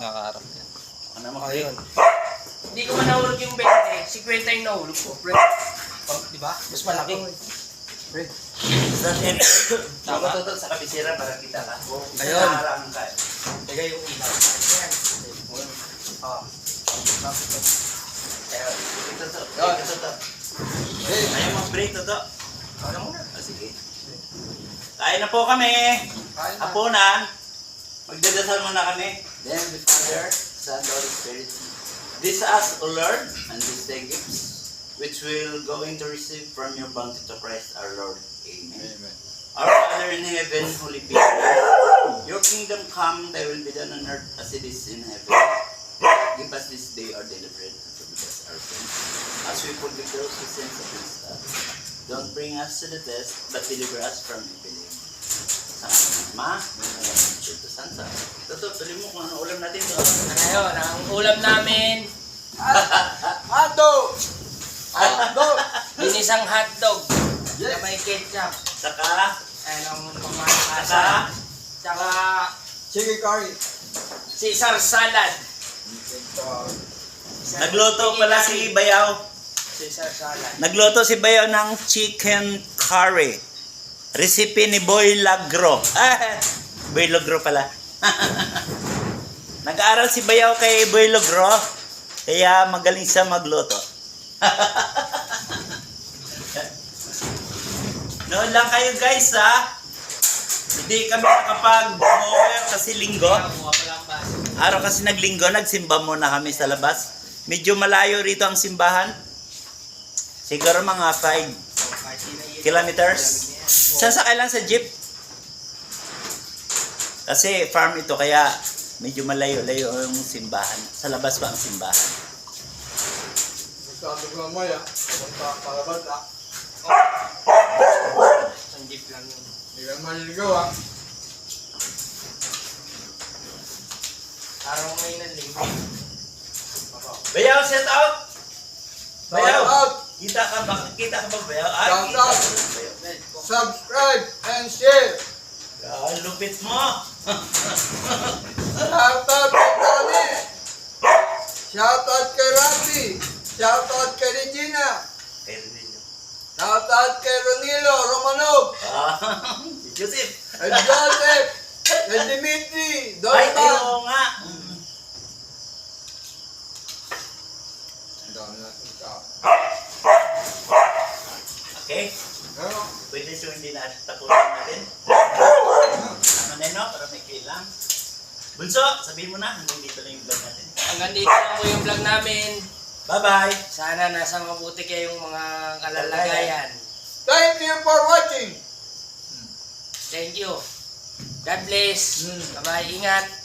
Nakaharap yan. Ano mo? Ayun. Hindi ko man nahulog yung 20. Si Kwenta yung nahulog ko. Oh, di ba? Mas malaki. Pre. Tama to sa kabisira para kita ka. Ayun. Harang ka. Lagay yung ilaw. Ayan. Ah. Ayun. Ito to. Ayun. Ito to. Ayaw mo break to to. Ano muna? Sige. Kain na po kami. Hapunan. Magdadasal muna kami. Then the Father, Son, Holy Spirit. This us, O Lord, and these the gifts which we will going to receive from your bounty to Christ our Lord. Amen. Amen. Our Father in heaven, holy be your name. Your kingdom come, thy will be done on earth as it is in heaven. Give us this day our daily bread, and forgive us our sins, as we forgive those who sin against us. Don't bring us to the test, but deliver us from evil. Sa Ma, Espiritu Santo. Ito, tuloy mo kung ano ulam natin to. Ano yun? Ang ulam namin, Hotdog! Hotdog! ginisang hotdog. Na may ketchup. Saka, Ayan ang pamakasa. Tsaka Chicken curry. Caesar salad. nagluto pala si Bayaw. Caesar salad. Nagluto si Bayaw ng chicken curry. Recipe ni Boy Lagro. Boy Lagro pala. Nag-aaral si Bayaw kay Boy Lagro. Kaya magaling siya magluto. Noon lang kayo guys ha. Hindi kami nakapag-mower kasi linggo. Araw kasi naglinggo, nagsimba muna kami sa labas. Medyo malayo rito ang simbahan. Siguro mga 5 kilometers. Sasakay lang sa jeep. Kasi farm ito kaya medyo malayo-layo ang simbahan. Sa labas pa ang simbahan. Sabi ko mo ya. Punta palabas ah. Isang jeep lang yun. Hindi ka maliligaw ah. Araw ngayon ng linggo. Bayaw, shout out! Bayaw! Shout out! Kita ka ba? Kita ka ba Bayaw? Shout out! Subscribe and share! Lupit mo! Shout out kay Tony! Shout out kay Randy! Shout out kay Regina! Shout out kay Ronilo Romanov! Joseph! And Joseph! And Dimitri! Ay, Dontan! ayaw nga! Ang dami natin tao. Okay? Ano? Pwede siya hindi natin tapusin natin. Ano na no? Para may kailang. Bunso, sabihin mo na. Hanggang dito lang yung vlog natin. Hanggang dito lang po yung vlog namin. Bye-bye! Sana nasa mabuti kayong mga kalalagayan. Thank you for watching! Thank you. God bless. Bye-bye. Ingat.